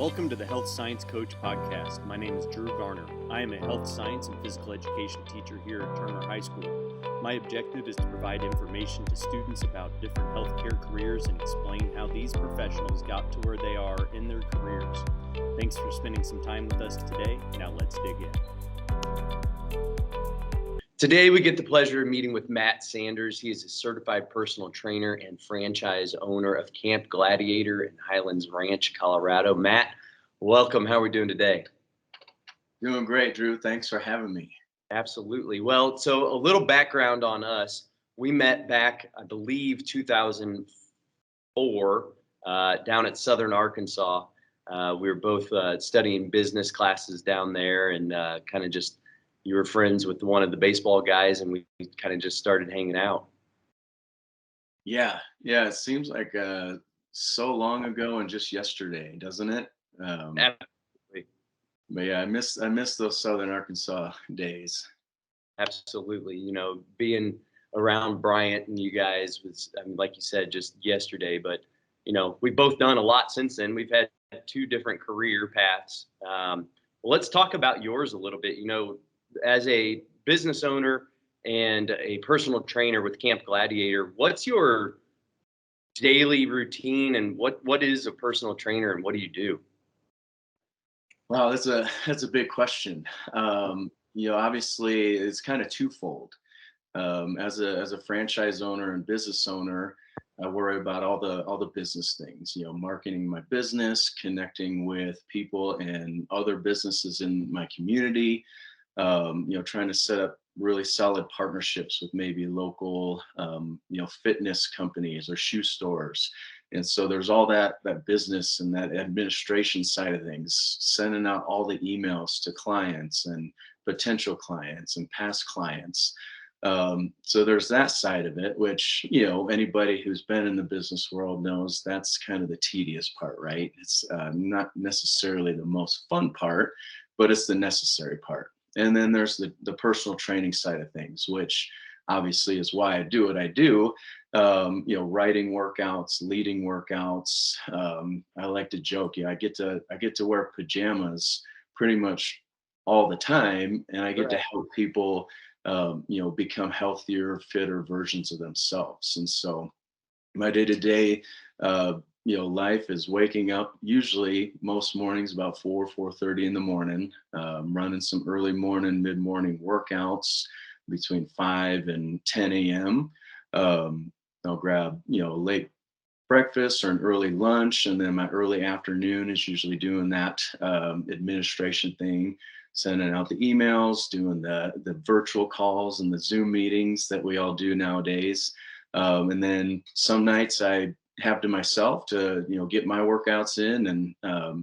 Welcome to the Health Science Coach Podcast. My name is Drew Garner. I am a health science and physical education teacher here at Turner High School. My objective is to provide information to students about different healthcare careers and explain how these professionals got to where they are in their careers. Thanks for spending some time with us today. Now let's dig in. Today, we get the pleasure of meeting with Matt Sanders. He is a certified personal trainer and franchise owner of Camp Gladiator in Highlands Ranch, Colorado. Matt, welcome. How are we doing today? Doing great, Drew. Thanks for having me. Absolutely. Well, so a little background on us. We met back, I believe, 2004 down at Southern Arkansas. We were both studying business classes down there and kind of just you were friends with one of the baseball guys, and we kind of just started hanging out. Yeah. It seems like so long ago and just yesterday, doesn't it? Absolutely. But yeah, I miss those Southern Arkansas days. Absolutely. You know, being around Bryant and you guys was, I mean, like you said, just yesterday. But you know, we've both done a lot since then. We've had two different career paths. Let's talk about yours a little bit. You know, as a business owner and a personal trainer with Camp Gladiator, what's your daily routine and what is a personal trainer and what do you do? Wow, that's a big question. You know, obviously it's kind of twofold. As a franchise owner and business owner, I worry about all the business things, you know, marketing my business, connecting with people and other businesses in my community, you know, trying to set up really solid partnerships with maybe local, you know, fitness companies or shoe stores. And so there's all that business and that administration side of things, sending out all the emails to clients and potential clients and past clients. So there's that side of it, which, you know, anybody who's been in the business world knows that's kind of the tedious part, right? It's not necessarily the most fun part, but it's the necessary part. And then there's the personal training side of things, which obviously is why I do what I do. You know, writing workouts, leading workouts. I like to joke, I get to wear pajamas pretty much all the time, and I get to help people, you know, become healthier, fitter versions of themselves. And so my day-to-day you know, life is waking up usually most mornings about 4:30 in the morning, running some early morning, mid-morning workouts between 5 and 10 a.m. I'll grab, you know, late breakfast or an early lunch, and then my early afternoon is usually doing that administration thing, sending out the emails, doing the virtual calls and the Zoom meetings that we all do nowadays. And then some nights I have to myself to, you know, get my workouts in and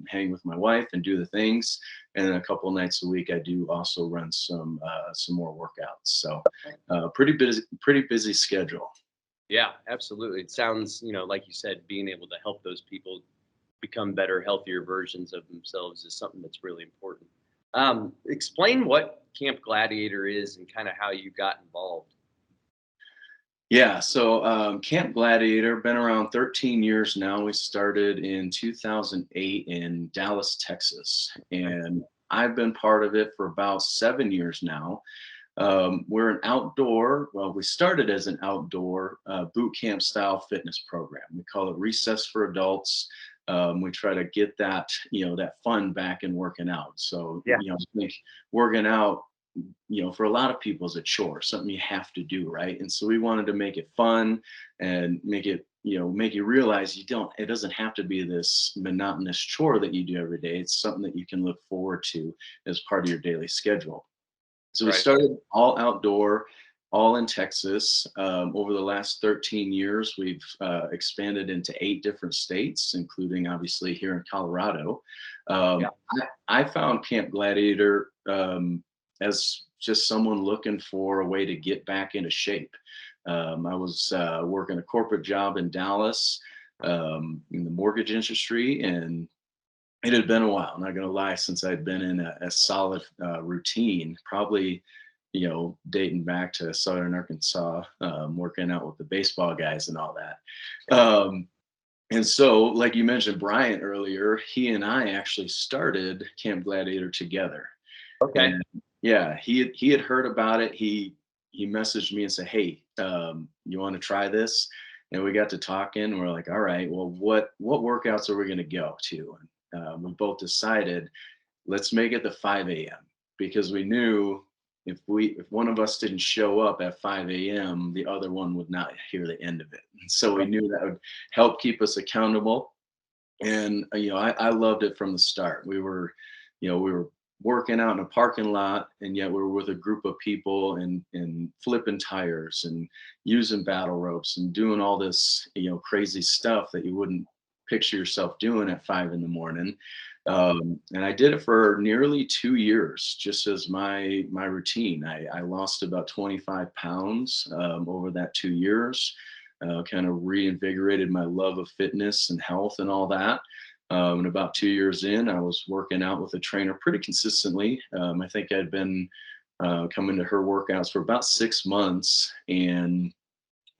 hang with my wife and do the things. And then a couple of nights a week, I do also run some more workouts. So pretty busy schedule. Yeah, absolutely. It sounds, you know, like you said, being able to help those people become better, healthier versions of themselves is something that's really important. Explain what Camp Gladiator is and kind of how you got involved. Yeah, so Camp Gladiator, been around 13 years now. We started in 2008 in Dallas, Texas, and I've been part of it for about 7 years now. We're an outdoor, well, we started as an outdoor boot camp style fitness program. We call it Recess for Adults. We try to get that, you know, that fun back in working out. So, you know, I think working out, you know, for a lot of people is a chore, something you have to do, right? And so we wanted to make it fun and make it, you know, make you realize it doesn't have to be this monotonous chore that you do every day. It's something that you can look forward to as part of your daily schedule. So we started all outdoor, all in Texas. Over the last 13 years, we've expanded into 8 different states, including obviously here in Colorado. I found Camp Gladiator as just someone looking for a way to get back into shape. I was working a corporate job in Dallas in the mortgage industry, and it had been a while, not going to lie, since I'd been in a solid routine, probably, you know, dating back to Southern Arkansas, working out with the baseball guys and all that. And so, like you mentioned, Bryant earlier, he and I actually started Camp Gladiator together. Okay. And yeah, he had heard about it. He messaged me and said, "Hey, you want to try this?" And we got to talking. We're like, "All right, well, what workouts are we going to go to?" And we both decided, let's make it the 5 a.m. because we knew if one of us didn't show up at 5 a.m., the other one would not hear the end of it. And so we knew that would help keep us accountable. And I loved it from the start. We were working out in a parking lot, and yet we were with a group of people and flipping tires and using battle ropes and doing all this crazy stuff that you wouldn't picture yourself doing at 5 in the morning. And I did it for nearly 2 years, just as my routine. I lost about 25 pounds over that 2 years. Kind of reinvigorated my love of fitness and health and all that. And about 2 years in, I was working out with a trainer pretty consistently. I think I'd been coming to her workouts for about 6 months. And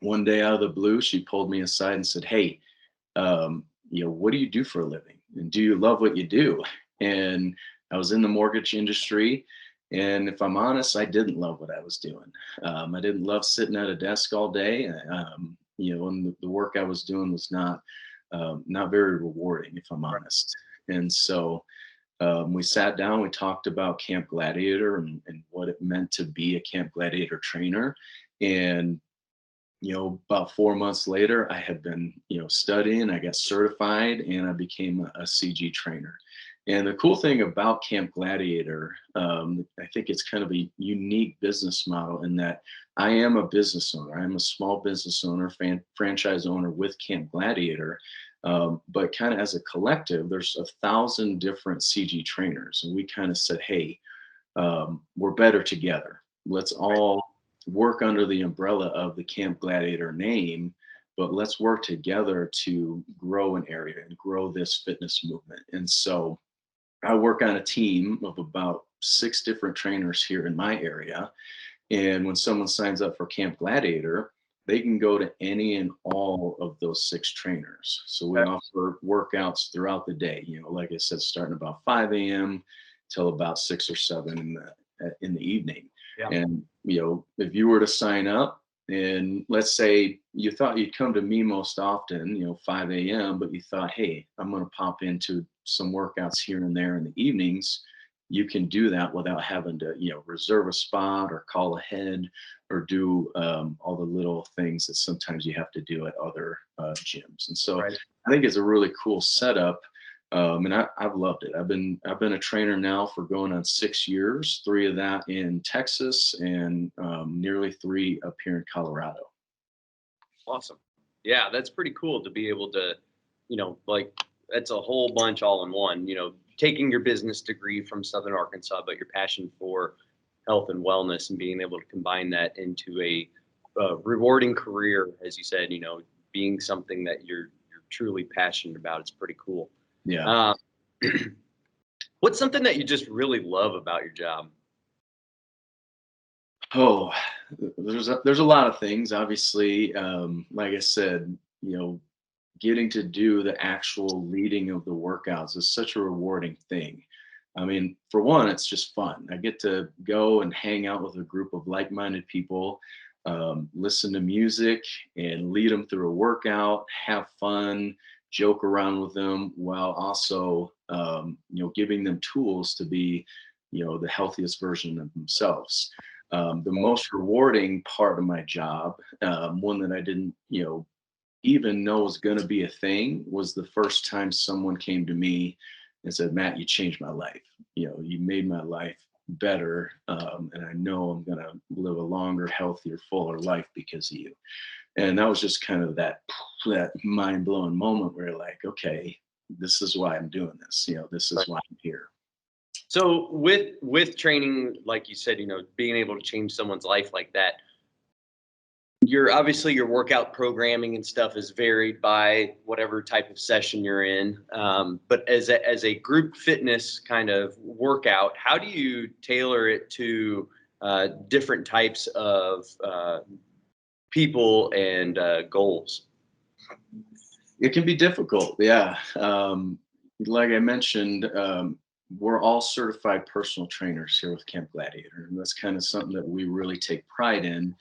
one day out of the blue, she pulled me aside and said, "Hey, what do you do for a living? And do you love what you do?" And I was in the mortgage industry. And if I'm honest, I didn't love what I was doing. I didn't love sitting at a desk all day. And the work I was doing was not very rewarding, if I'm honest. And so we sat down, we talked about Camp Gladiator and what it meant to be a Camp Gladiator trainer. And about 4 months later, I had been, studying, I got certified, and I became a CG trainer. And the cool thing about Camp Gladiator, I think it's kind of a unique business model in that I am a business owner. I'm a small business owner, franchise owner with Camp Gladiator. But kind of as a collective, there's 1,000 different CG trainers. And we kind of said, hey, we're better together. Let's all work under the umbrella of the Camp Gladiator name, but let's work together to grow an area and grow this fitness movement. And so I work on a team of about 6 different trainers here in my area. And when someone signs up for Camp Gladiator, they can go to any and all of those 6 trainers. So we offer workouts throughout the day, like I said, starting about 5 a.m. till about 6 or 7 in the evening. Yeah. And, if you were to sign up and let's say you thought you'd come to me most often, 5 a.m., but you thought, hey, I'm going to pop into some workouts here and there in the evenings, you can do that without having to, reserve a spot or call ahead or do all the little things that sometimes you have to do at other gyms. And so I think it's a really cool setup. And I've loved it. I've been a trainer now for going on 6 years, 3 of that in Texas and nearly 3 up here in Colorado. Awesome. Yeah, that's pretty cool to be able to, like that's a whole bunch all in one, taking your business degree from Southern Arkansas, but your passion for health and wellness and being able to combine that into a rewarding career, as you said, being something that you're truly passionate about. It's pretty cool. Yeah. What's something that you just really love about your job? Oh, there's a lot of things. Obviously, like I said, getting to do the actual leading of the workouts is such a rewarding thing. I mean, for one, it's just fun. I get to go and hang out with a group of like-minded people, listen to music and lead them through a workout, have fun, joke around with them while also, giving them tools to be, the healthiest version of themselves. The most rewarding part of my job, one that I didn't, even know was going to be a thing, was the first time someone came to me and said, "Matt, you changed my life. You made my life better. And I know I'm going to live a longer, healthier, fuller life because of you." And that was just kind of that mind blowing moment where you're like, okay, this is why I'm doing this. This is why I'm here. So with training, like you said, being able to change someone's life like that, your workout programming and stuff is varied by whatever type of session you're in. But as a group fitness kind of workout, how do you tailor it to different types of people and goals? It can be difficult. Yeah. Like I mentioned, we're all certified personal trainers here with Camp Gladiator. And that's kind of something that we really take pride in.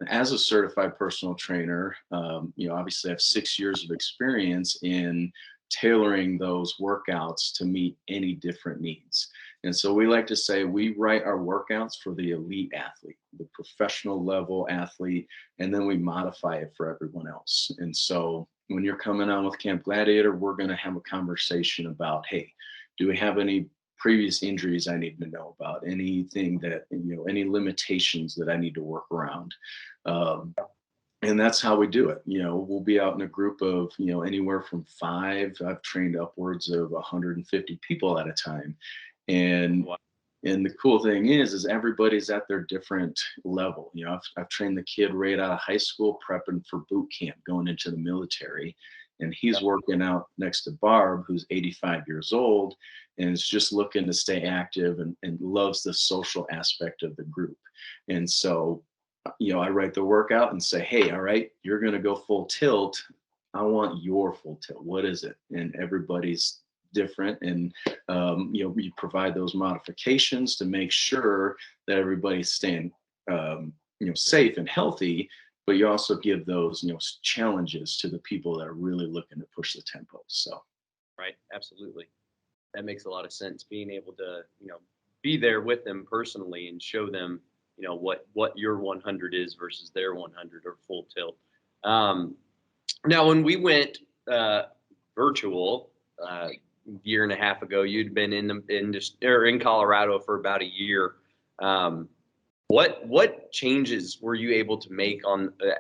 As a certified personal trainer, obviously I have 6 years of experience in tailoring those workouts to meet any different needs. And so we like to say we write our workouts for the elite athlete, the professional level athlete, and then we modify it for everyone else. And so when you're coming on with Camp Gladiator, we're going to have a conversation about, hey, do we have any previous injuries I need to know about? Anything that, any limitations that I need to work around? Um, and that's how we do it. We'll be out in a group of, anywhere from 5. I've trained upwards of 150 people at a time. And Wow. and the cool thing is everybody's at their different level. I've trained the kid right out of high school, prepping for boot camp, going into the military, and he's working out next to Barb, who's 85 years old, and is just looking to stay active and loves the social aspect of the group. And so, I write the workout and say, hey, all right, you're going to go full tilt. I want your full tilt. What is it? And everybody's different. And, you provide those modifications to make sure that everybody's staying, safe and healthy. But you also give those, challenges to the people that are really looking to push the tempo. So, Right. Absolutely. That makes a lot of sense. Being able to, be there with them personally and show them, what your 100 is versus their 100 or full tilt. Now, when we went virtual year and a half ago, you'd been in Colorado for about a year. What changes were you able to make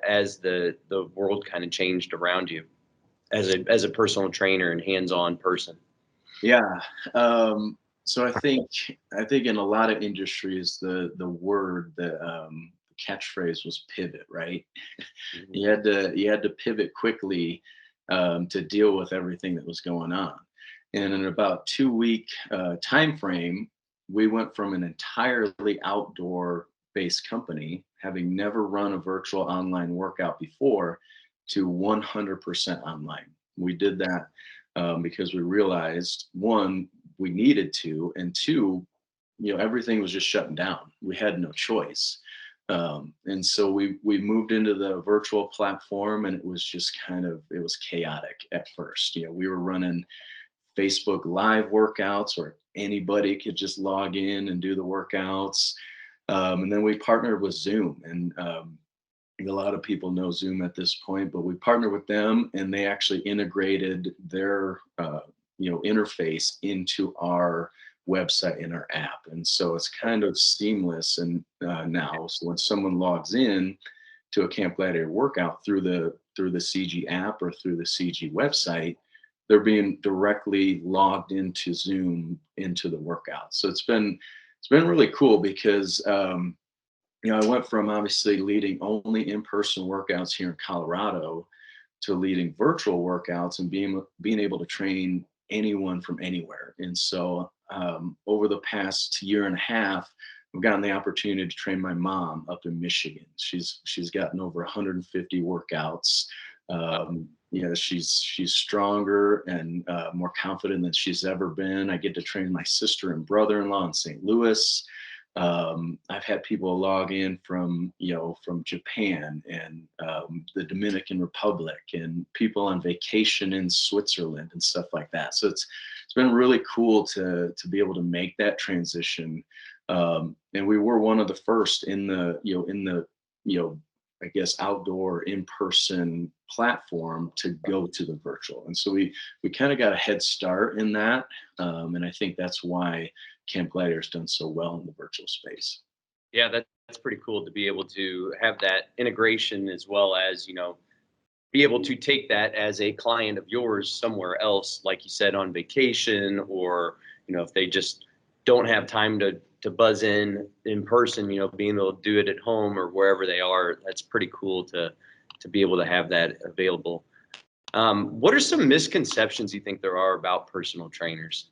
as the world kind of changed around you as a personal trainer and hands-on person? yeah. So I think in a lot of industries, the word, the catchphrase was pivot, right? Mhm. You had to pivot quickly to deal with everything that was going on. And in about 2 week time frame, we went from an entirely outdoor based company, having never run a virtual online workout before, to 100% online. We did that because we realized, one, we needed to, and two, everything was just shutting down. We had no choice. And so we moved into the virtual platform, and it was just it was chaotic at first. We were running Facebook live workouts where anybody could just log in and do the workouts. And then we partnered with Zoom, and a lot of people know Zoom at this point, but we partnered with them, and they actually integrated their interface into our website and our app, and so it's kind of seamless. And now, so when someone logs in to a Camp Gladiator workout through the CG app or through the CG website, they're being directly logged into Zoom into the workout. So it's been really cool because I went from obviously leading only in-person workouts here in Colorado to leading virtual workouts and being able to train anyone from anywhere. And so over the past year and a half, I've gotten the opportunity to train my mom up in Michigan. She's gotten over 150 workouts. She's stronger and more confident than she's ever been. I get to train my sister and brother-in-law in St. Louis. I've had people log in from Japan and the Dominican Republic, and people on vacation in Switzerland and stuff like that. So it's been really cool to be able to make that transition. And we were one of the first in the I guess outdoor in-person platform to go to the virtual. And so we kind of got a head start in that. And I think that's why Camp Gladiator's done so well in the virtual space. Yeah, that's pretty cool to be able to have that integration as well as, be able to take that as a client of yours somewhere else, like you said, on vacation, or, if they just don't have time to buzz in person, being able to do it at home or wherever they are. That's pretty cool to be able to have that available. What are some misconceptions you think there are about personal trainers?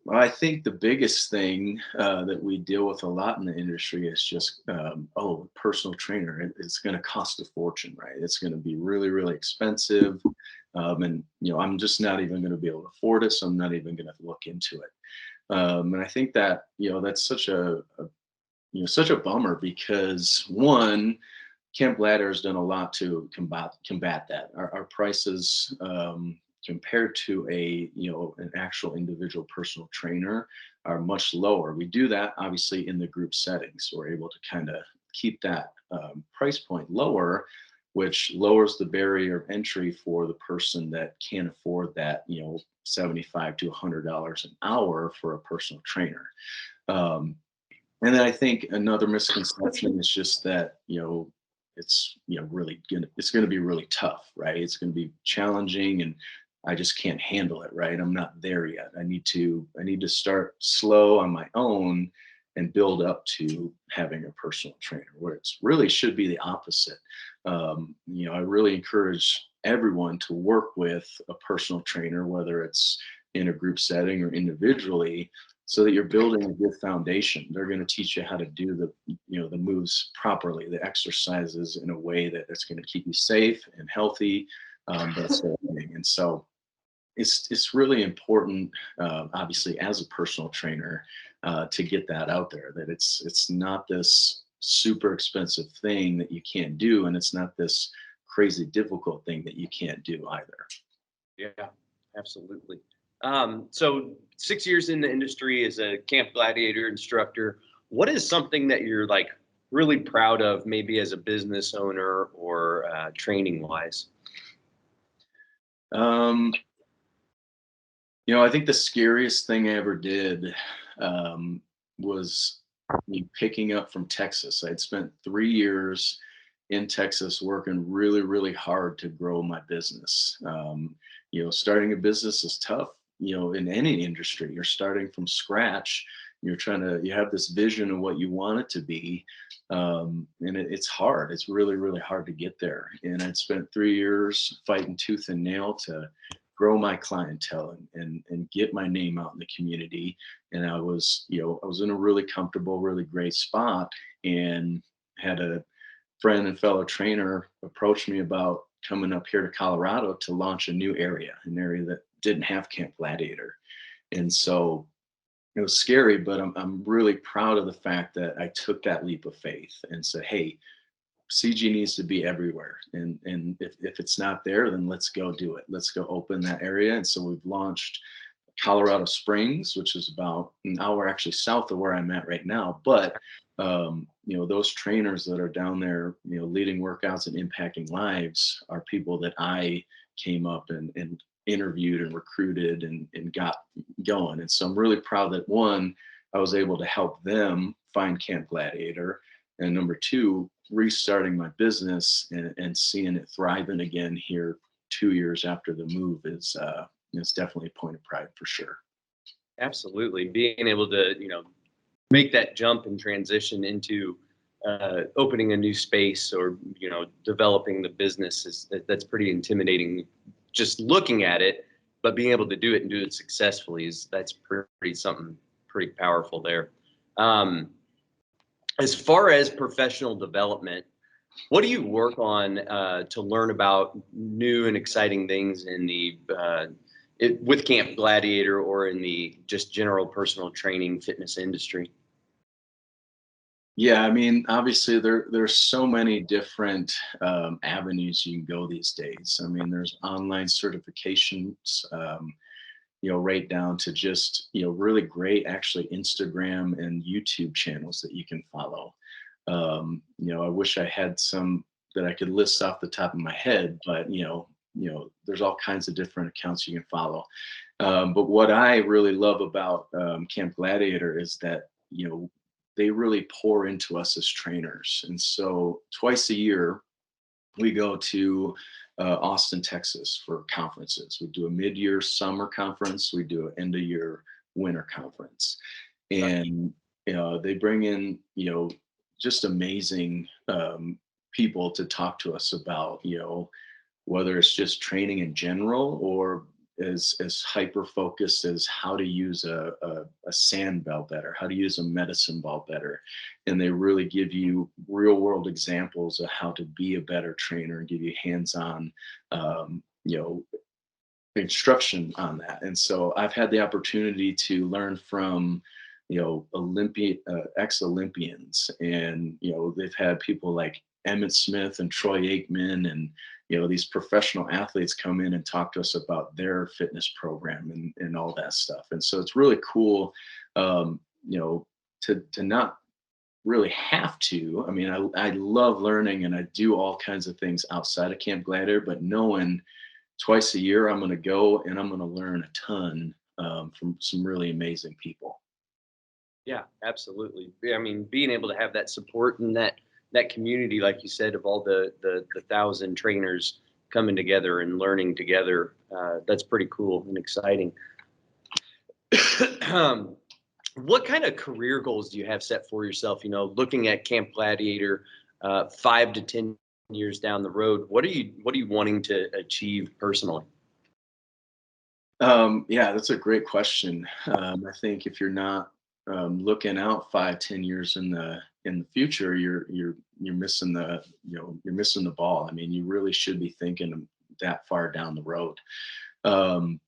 Well, I think the biggest thing that we deal with a lot in the industry is just, personal trainer. It's going to cost a fortune, right? It's going to be really, really expensive. And, I'm just not even going to be able to afford it. So I'm not even going to look into it. And I think that, that's such a bummer because one, Camp Gladiator has done a lot to combat that. Our prices compared to an actual individual personal trainer are much lower. We do that obviously in the group settings. So we're able to kind of keep that price point lower, which lowers the barrier of entry for the person that can't afford that, $75 to $100 an hour for a personal trainer. And then I think another misconception is just that, it's it's gonna be really tough, right? It's gonna be challenging and I just can't handle it, right? I'm not there yet. I need to start slow on my own and build up to having a personal trainer, where it's really should be the opposite. I really encourage everyone to work with a personal trainer, whether it's in a group setting or individually, so that you're building a good foundation. They're going to teach you how to do the moves properly, the exercises in a way that it's going to keep you safe and healthy. That sort of thing. And so it's really important, obviously, as a personal trainer, to get that out there. That it's not this super expensive thing that you can't do, and it's not this crazy difficult thing that you can't do either. Yeah, absolutely. So 6 years in the industry as a Camp Gladiator instructor, what is something that you're like really proud of, maybe as a business owner or training wise? Um, I think the scariest thing I ever did was me picking up from Texas. I'd spent 3 years in Texas working really, really hard to grow my business. Starting a business is tough, in any industry. You're starting from scratch. You have this vision of what you want it to be. And it's hard. It's really, really hard to get there. And I'd spent 3 years fighting tooth and nail to grow my clientele and get my name out in the community. And I was in a really comfortable, really great spot, and had a friend and fellow trainer approach me about coming up here to Colorado to launch an area that didn't have Camp Gladiator. And so it was scary, but I'm really proud of the fact that I took that leap of faith and said, hey, CG needs to be everywhere. And if it's not there, then let's go do it. Let's go open that area. And so we've launched Colorado Springs, which is about an hour actually south of where I'm at right now. But those trainers that are down there, leading workouts and impacting lives are people that I came up and interviewed and recruited and got going. And so I'm really proud that one, I was able to help them find Camp Gladiator. And number two, restarting my business and seeing it thriving again here 2 years after the move is definitely a point of pride for sure. Absolutely. Being able to, make that jump and transition into opening a new space or, developing the business that's pretty intimidating just looking at it, but being able to do it and do it successfully that's something pretty powerful there. As far as professional development, what do you work on to learn about new and exciting things in the with Camp Gladiator or in the just general personal training fitness industry? Yeah, I mean, obviously there's so many different avenues you can go these days. I mean, there's online certifications, right down to just, really great actually Instagram and YouTube channels that you can follow. I wish I had some that I could list off the top of my head, but there's all kinds of different accounts you can follow. But what I really love about Camp Gladiator is that, they really pour into us as trainers. And so twice a year, we go to Austin, Texas for conferences. We do a mid-year summer conference. We do an end-of-year winter conference. And they bring in, just amazing people to talk to us about, whether it's just training in general or as hyper focused as how to use a Sandbell better, how to use a medicine ball better. And they really give you real world examples of how to be a better trainer and give you hands-on, you know, instruction on that. And so I've had the opportunity to learn from, you know, ex-Olympians, and, you know, they've had people like Emmett Smith and Troy Aikman, and, you know, these professional athletes come in and talk to us about their fitness program and all that stuff. And so it's really cool, you know, to not really have to. I mean, I love learning and I do all kinds of things outside of Camp Gladiator, but knowing twice a year I'm going to go and I'm going to learn a ton from some really amazing people. Yeah, absolutely. I mean, being able to have that support and that community, like you said, of all the 1,000 trainers coming together and learning together, that's pretty cool and exciting. What kind of career goals do you have set for yourself? You know, looking at Camp Gladiator, 5 to 10 years down the road, what are you wanting to achieve personally? Yeah, that's a great question. I think if you're not looking out 5, 10 years in the future, you're missing you're missing the ball. I mean, you really should be thinking that far down the road. Um,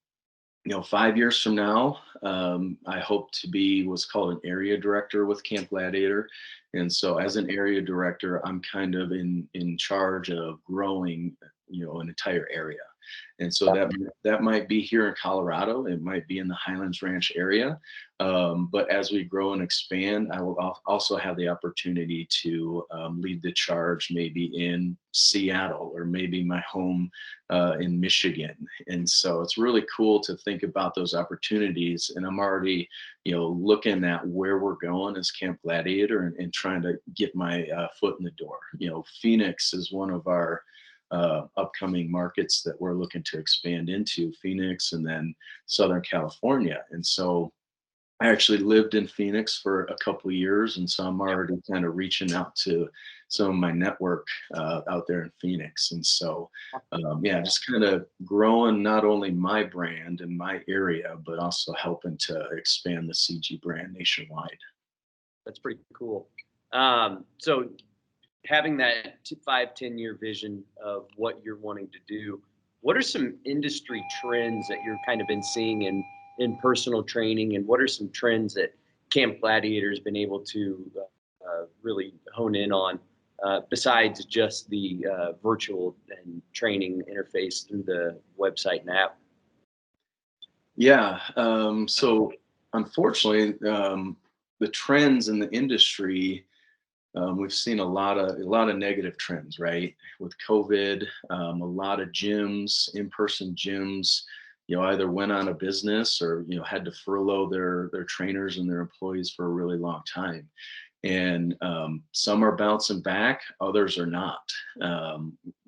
you know, 5 years from now, I hope to be what's called an area director with Camp Gladiator. And so as an area director, I'm kind of in charge of growing, you know, an entire area. And so that might be here in Colorado. It might be in the Highlands Ranch area. But as we grow and expand, I will also have the opportunity to lead the charge maybe in Seattle or maybe my home in Michigan. And so it's really cool to think about those opportunities. And I'm already, you know, looking at where we're going as Camp Gladiator and trying to get my foot in the door. You know, Phoenix is one of our upcoming markets that we're looking to expand into, Phoenix and then Southern California. And so I actually lived in Phoenix for a couple of years, and so I'm already kind of reaching out to some of my network out there in Phoenix. And so, yeah, just kind of growing not only my brand and my area, but also helping to expand the CG brand nationwide. That's pretty cool. So having that 5-10 year vision of what you're wanting to do, what are some industry trends that you're kind of been seeing in personal training, and what are some trends that Camp Gladiator has been able to really hone in on, besides just the virtual and training interface through the website and app? Yeah. So unfortunately, the trends in the industry, we've seen a lot of negative trends, right? With COVID, a lot of gyms, in-person gyms, you know, either went out of business or, you know, had to furlough their trainers and their employees for a really long time. And some are bouncing back, others are not.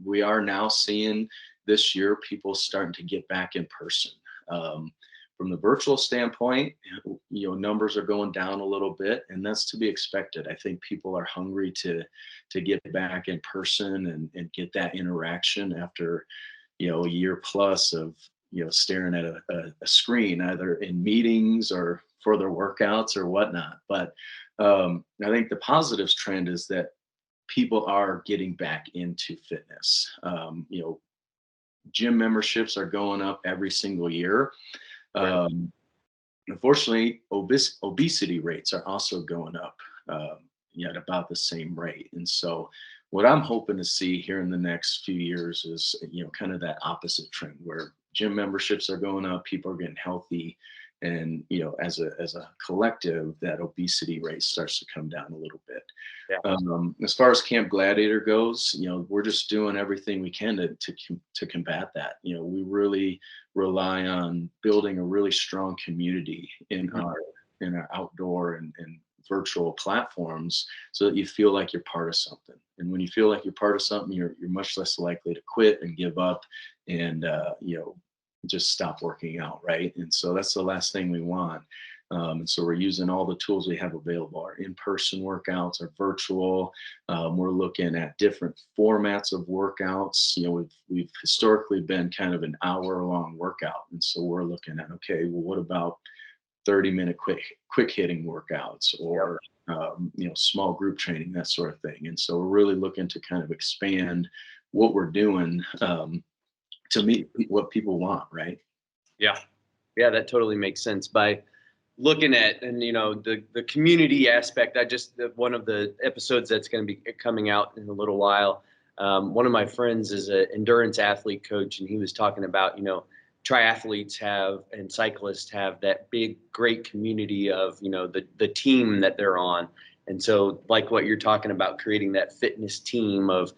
We are now seeing this year people starting to get back in person. From the virtual standpoint, you know, numbers are going down a little bit, and that's to be expected. I think people are hungry to get back in person and get that interaction after, you know, a year plus of, you know, staring at a screen, either in meetings or for their workouts or whatnot. But I think the positives trend is that people are getting back into fitness. You know, gym memberships are going up every single year. Unfortunately, obesity rates are also going up at about the same rate. And so what I'm hoping to see here in the next few years is, you know, kind of that opposite trend where gym memberships are going up, people are getting healthy, and, you know, as a collective, that obesity rate starts to come down a little bit. Yeah. As far as Camp Gladiator goes, you know, we're just doing everything we can to combat that. You know, we really rely on building a really strong community in our outdoor and virtual platforms, so that you feel like you're part of something. And when you feel like you're part of something, you're much less likely to quit and give up and you know, just stop working out, right? And so that's the last thing we want. And so we're using all the tools we have available, our in-person workouts, our virtual. We're looking at different formats of workouts. We've historically been kind of an hour-long workout, and so we're looking at, okay, well, what about 30-minute quick hitting workouts, or small group training, that sort of thing. And so we're really looking to kind of expand what we're doing to meet what people want, right? Yeah. Yeah, that totally makes sense. By looking at, and the community aspect, one of the episodes that's going to be coming out in a little while, one of my friends is an endurance athlete coach, and he was talking about, triathletes have and cyclists have that big, great community of, the team that they're on. And so like what you're talking about, creating that fitness team of,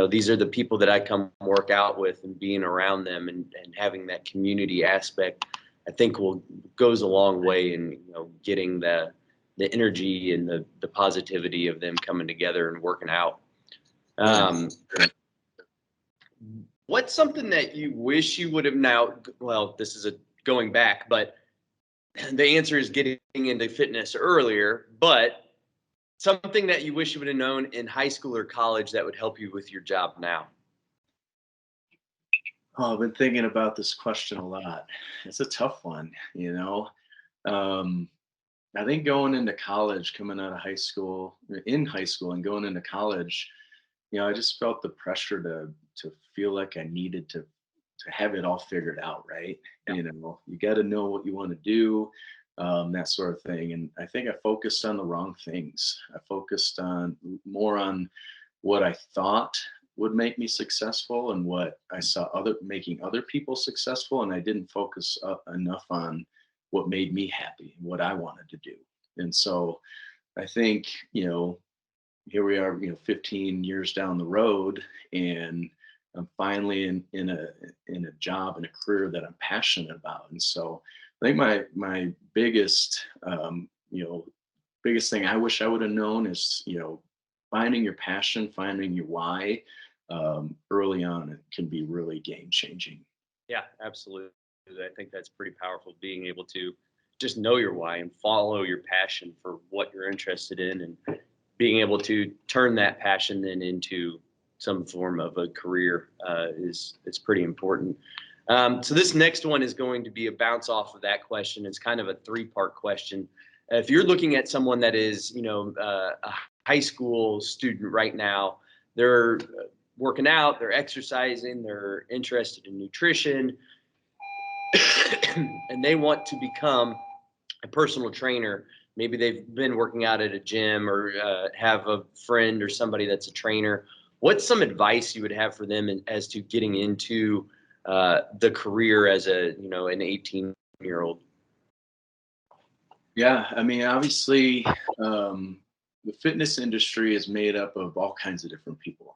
these are the people that I come work out with, and being around them and having that community aspect, I think goes a long way in, getting the energy and the positivity of them coming together and working out. What's something that you wish you would have now? Well, this is going back, but the answer is getting into fitness earlier. But something that you wish you would have known in high school or college that would help you with your job now. Oh, I've been thinking about this question a lot. It's a tough one, I think going into college, coming out of high school, in high school and going into college, I just felt the pressure to feel like I needed to have it all figured out, right? Yeah. You got to know what you want to do, that sort of thing. And I think I focused on the wrong things. I focused more on what I thought would make me successful and what I saw making other people successful, and I didn't focus enough on what made me happy and what I wanted to do. And so I think, here we are, 15 years down the road, and I'm finally in a job and a career that I'm passionate about. And so I think my biggest biggest thing I wish I would have known is, finding your passion, finding your why early on, it can be really game changing. Yeah, absolutely. I think that's pretty powerful, being able to just know your why and follow your passion for what you're interested in, and being able to turn that passion then into some form of a career is pretty important. So this next one is going to be a bounce off of that question. It's kind of a 3-part question. If you're looking at someone that is, a high school student right now, they're working out, they're exercising, they're interested in nutrition, and they want to become a personal trainer. Maybe they've been working out at a gym, or have a friend or somebody that's a trainer. What's some advice you would have for them as to getting into the career as an 18-year-old? Yeah, I mean, obviously, the fitness industry is made up of all kinds of different people.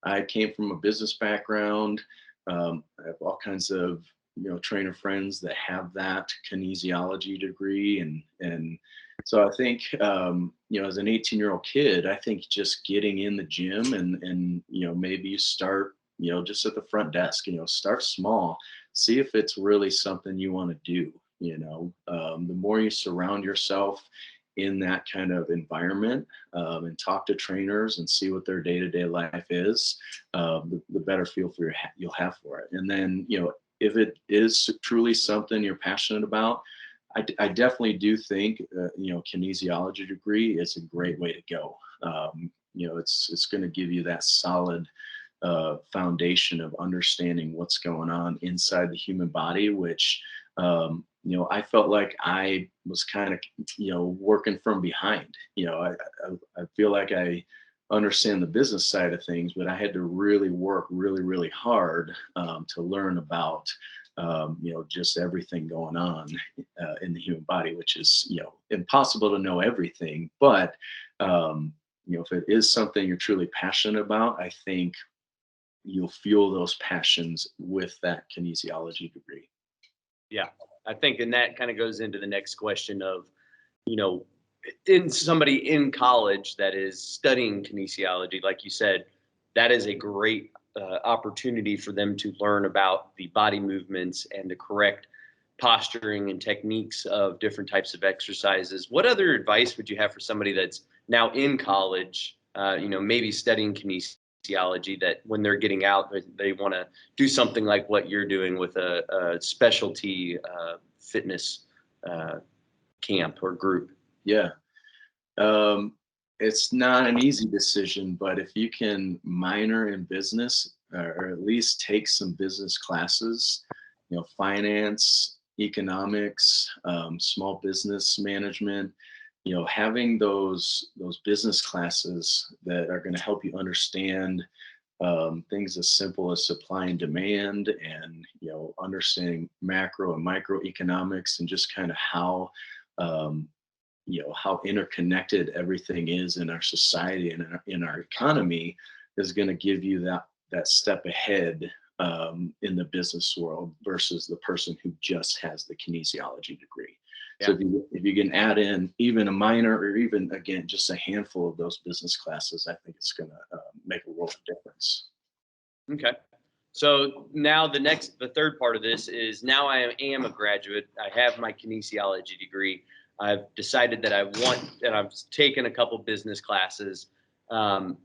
I came from a business background. I have all kinds of trainer friends that have that kinesiology degree, and so I think as an 18-year-old kid, I think just getting in the gym and maybe you start just at the front desk. Start small, see if it's really something you want to do. The more you surround yourself in that kind of environment, and talk to trainers and see what their day-to-day life is, the better feel you'll have for it. And then if it is truly something you're passionate about, I definitely do think kinesiology degree is a great way to go. It's going to give you that solid foundation of understanding what's going on inside the human body, which I felt like I was kind of working from behind. I feel like I understand the business side of things, but I had to really work really hard to learn about just everything going on in the human body, which is impossible to know everything. But if it is something you're truly passionate about, I think you'll fuel those passions with that kinesiology degree. Yeah, I think, and that kind of goes into the next question of, in somebody in college that is studying kinesiology, like you said, that is a great opportunity for them to learn about the body movements and the correct posturing and techniques of different types of exercises. What other advice would you have for somebody that's now in college, maybe studying kinesiology, that when they're getting out, they want to do something like what you're doing with a specialty fitness camp or group? Yeah. It's not an easy decision, but if you can minor in business or at least take some business classes, finance, economics, small business management, having those business classes that are going to help you understand things as simple as supply and demand, and understanding macro and microeconomics, and just kind of um, how interconnected everything is in our society and in our economy, is going to give you that step ahead in the business world versus the person who just has the kinesiology degree. Yeah. So if you can add in even a minor, or even again just a handful of those business classes, I think it's going to make a world of difference. Okay. So now the third part of this is, now I am a graduate. I have my kinesiology degree. I've decided that I've taken a couple business classes. I'm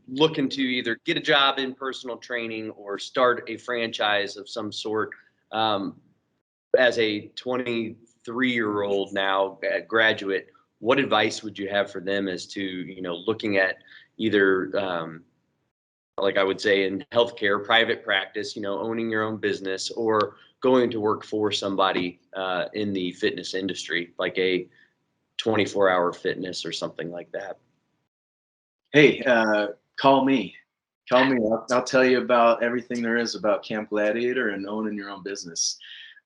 looking to either get a job in personal training or start a franchise of some sort. As a 23-year-old now graduate, what advice would you have for them as to, looking at either, like I would say in healthcare, private practice, owning your own business, or going to work for somebody in the fitness industry, like a 24-hour fitness or something like that? Hey, call me. I'll tell you about everything there is about Camp Gladiator and owning your own business.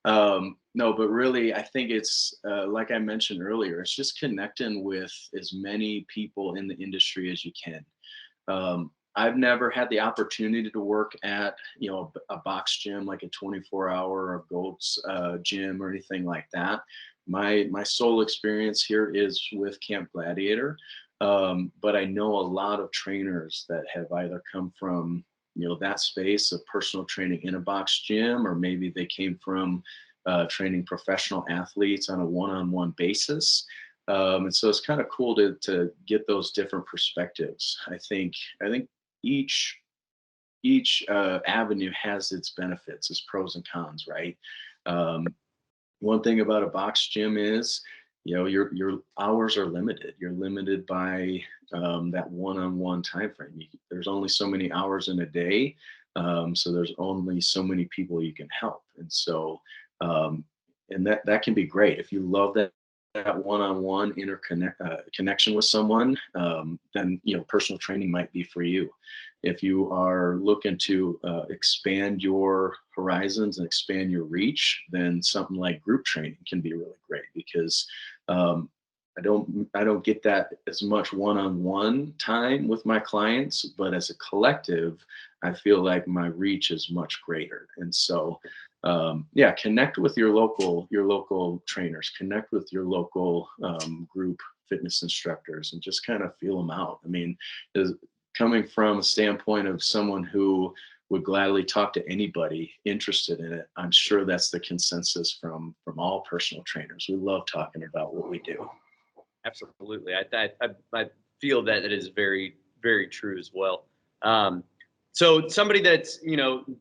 No, but really, I think it's like I mentioned earlier, it's just connecting with as many people in the industry as you can. I've never had the opportunity to work at, a box gym, like a 24-hour or Gold's gym or anything like that. My sole experience here is with Camp Gladiator, but I know a lot of trainers that have either come from, that space of personal training in a box gym, or maybe they came from training professional athletes on a one-on-one basis. And so it's kind of cool to get those different perspectives. I think each avenue has its benefits, its pros and cons, right? One thing about a box gym is, your hours are limited. You're limited by that one-on-one time frame. There's only so many hours in a day, so there's only so many people you can help. And so, and that can be great if you love that one-on-one connection with someone. Then personal training might be for you. If you are looking to expand your horizons and expand your reach, then something like group training can be really great, because I don't get that as much one-on-one time with my clients, but as a collective, I feel like my reach is much greater. And so, connect with your local trainers, connect with your local group fitness instructors, and just kind of feel them out. I mean, coming from a standpoint of someone who would gladly talk to anybody interested in it, I'm sure that's the consensus from all personal trainers. We love talking about what we do. Absolutely. I feel that it is very, very true as well. So somebody that's,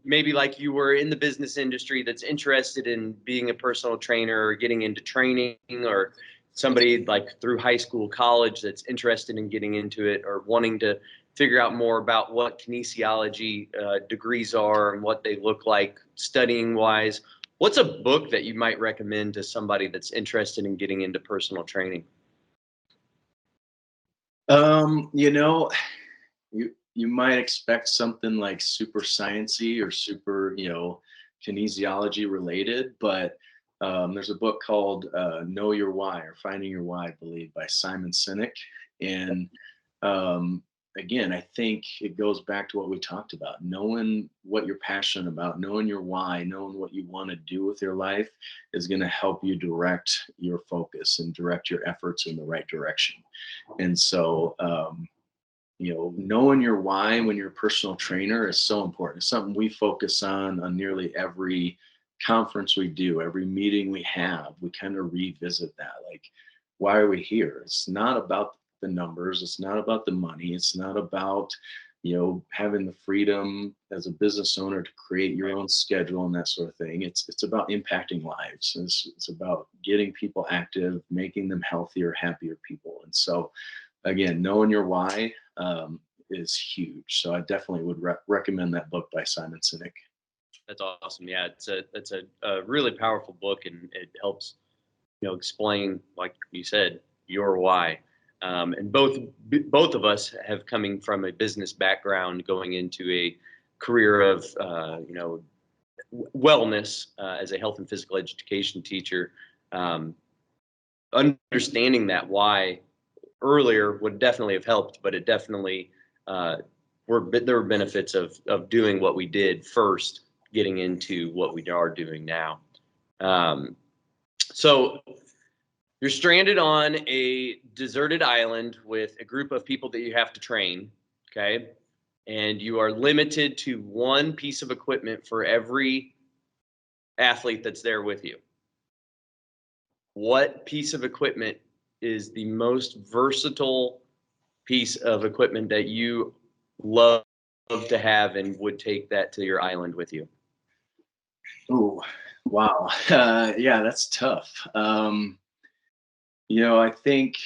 maybe like you were in the business industry, that's interested in being a personal trainer or getting into training, or somebody like through high school, college, that's interested in getting into it, or wanting to figure out more about what kinesiology degrees are and what they look like studying wise. What's a book that you might recommend to somebody that's interested in getting into personal training? You might expect something like super sciencey or super, kinesiology related, but there's a book called Know Your Why, or Finding Your Why, I believe, by Simon Sinek. And again, I think it goes back to what we talked about: knowing what you're passionate about, knowing your why, knowing what you want to do with your life is going to help you direct your focus and direct your efforts in the right direction. And so, knowing your why when you're a personal trainer is so important. It's something we focus on nearly every conference we do, every meeting we have, we kind of revisit that. Like, why are we here? It's not about the numbers. It's not about the money. It's not about, having the freedom as a business owner to create your own schedule and that sort of thing. It's about impacting lives. It's about getting people active, making them healthier, happier people. And so, again, knowing your why is huge. So I definitely would recommend that book by Simon Sinek. That's awesome. Yeah, it's a really powerful book, and it helps explain, like you said, your why. And both of us have coming from a business background, going into a career of wellness as a health and physical education teacher. Understanding that why earlier would definitely have helped, but it definitely there were benefits of doing what we did first, getting into what we are doing now. So you're stranded on a deserted island with a group of people that you have to train, okay? And you are limited to one piece of equipment for every athlete that's there with you. What piece of equipment is the most versatile piece of equipment that you love to have and would take that to your island with you? Oh, wow. Yeah, that's tough. I think,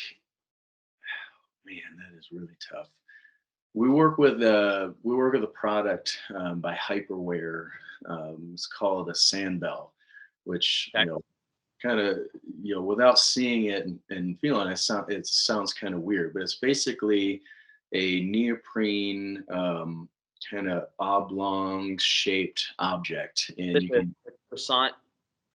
man, that is really tough. We work with a product by Hyperwear. It's called a Sandbell, which Okay. kind of without seeing it and feeling it, it sounds kind of weird, but it's basically a neoprene kind of oblong shaped object, and It's you a can. croissant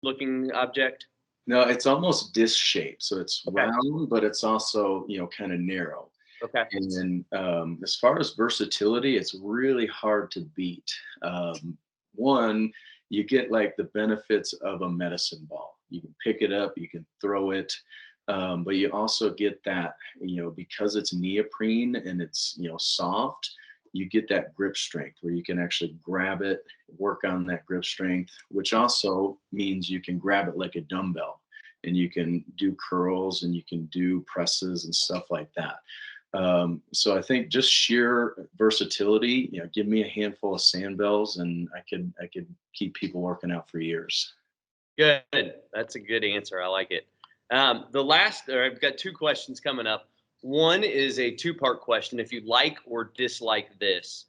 looking object. No, it's almost disc shaped, so it's Okay. round, but it's also kind of narrow. Okay. And then as far as versatility, it's really hard to beat. One, you get like the benefits of a medicine ball. You can pick it up, you can throw it, but you also get that, because it's neoprene and it's, soft, you get that grip strength where you can actually grab it, work on that grip strength, which also means you can grab it like a dumbbell and you can do curls and you can do presses and stuff like that. So I think just sheer versatility, give me a handful of Sandbells and I could keep people working out for years. Good. That's a good answer. I like it. I've got two questions coming up. One is a two-part question. If you like or dislike this.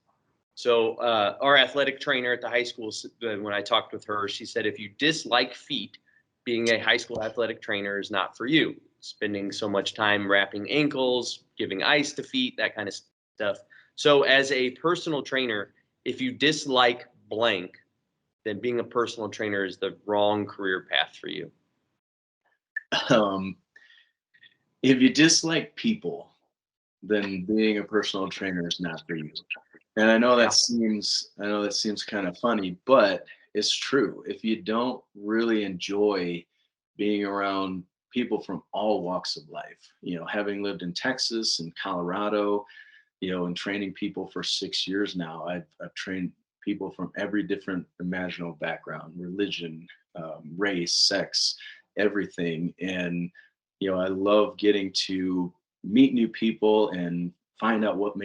So our athletic trainer at the high school, when I talked with her, she said, if you dislike feet, being a high school athletic trainer is not for you. Spending so much time wrapping ankles, giving ice to feet, that kind of stuff. So as a personal trainer, if you dislike blank, then being a personal trainer is the wrong career path for you. Um, if you dislike people, then being a personal trainer is not for you. And I know that seems kind of funny, but it's true. If you don't really enjoy being around people from all walks of life, having lived in Texas and Colorado, and training people for 6 years now, I've trained people from every different imaginable background, religion, race, sex, everything. And, I love getting to meet new people and find out what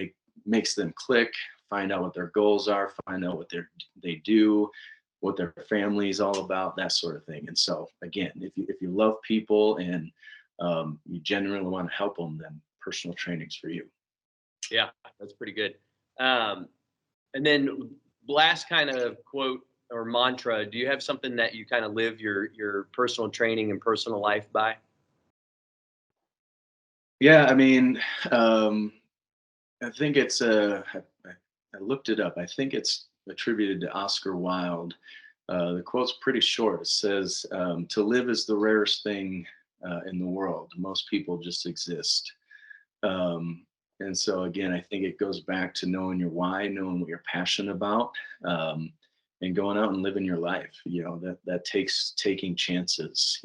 makes them click, find out what their goals are, find out what they do, what their family is all about, that sort of thing. And so again, if you love people and you genuinely want to help them, then personal training's for you. Yeah, that's pretty good. And then last kind of quote or mantra, do you have something that you kind of live your personal training and personal life by? Yeah, I mean, I think I looked it up. I think it's attributed to Oscar Wilde. The quote's pretty short. It says, "To live is the rarest thing in the world. Most people just exist." And so again, I think it goes back to knowing your why, knowing what you're passionate about, and going out and living your life. That takes taking chances.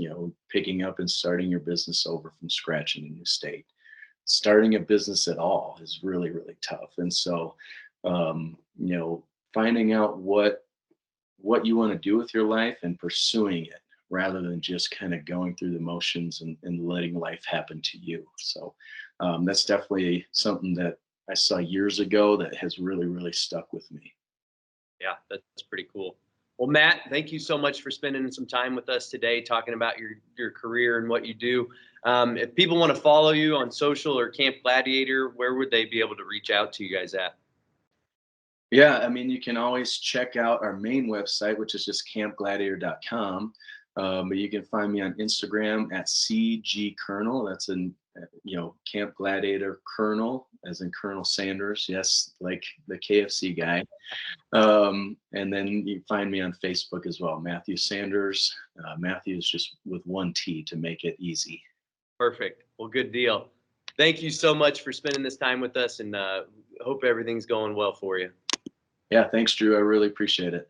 Picking up and starting your business over from scratch in a new state. Starting a business at all is really, really tough. And so, finding out what what you want to do with your life and pursuing it rather than just kind of going through the motions and letting life happen to you. So that's definitely something that I saw years ago that has really, really stuck with me. Yeah, that's pretty cool. Well, Matt, thank you so much for spending some time with us today, talking about your career and what you do. If people want to follow you on social or Camp Gladiator, where would they be able to reach out to you guys at? Yeah, I mean, you can always check out our main website, which is just campgladiator.com. But you can find me on Instagram at CG Colonel. That's Camp Gladiator Colonel, as in Colonel Sanders. Yes, like the KFC guy. And then you find me on Facebook as well, Matthew Sanders. Matthew is just with one T to make it easy. Perfect. Well, good deal. Thank you so much for spending this time with us, and hope everything's going well for you. Yeah, thanks, Drew. I really appreciate it.